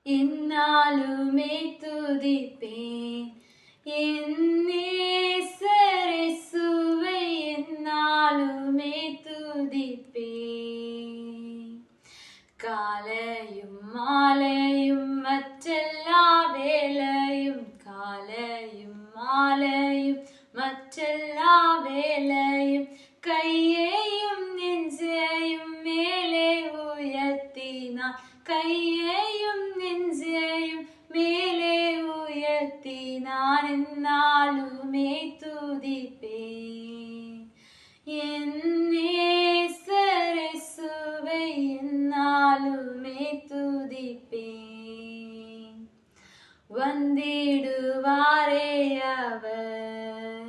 என்னாலுமே துதிப்பேன் என் நேசரேசுவை என்னாலுமே துதிப்பேன். காலையும் மாலையும் மற்றெல்லா வேளையும் காலையும் மாலையும் மற்றெல்லா வேளையும் கையையும் நெஞ்சையும் மேலே உயர்த்தினான் கையையும் நெஞ்சையும் மேலே உயர்த்தினான். என்னாலுமே துதிப்பேன் என் நேசரேசுவை என்னாலுமே துதிப்பேன். வந்திடுவாரே அவர்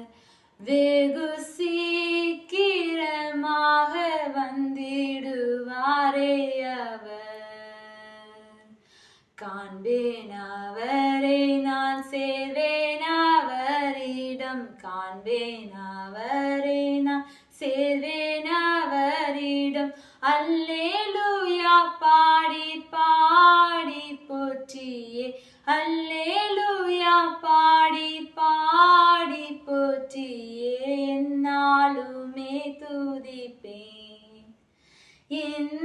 வெகு சீக்கிரமாக வந்திடுவாரே அவர். காண்பேன் அவரை நான் சேர்வேன் அவரிடம் காண்பேன் அவரை நான் சேர்வேன் அவரிடம். அல்லேலூயா பாடி பாடி போற்றியே அல்லேலூயா பாடி பாடி போற்றியே. என்னாலுமே துதிப்பேன் என்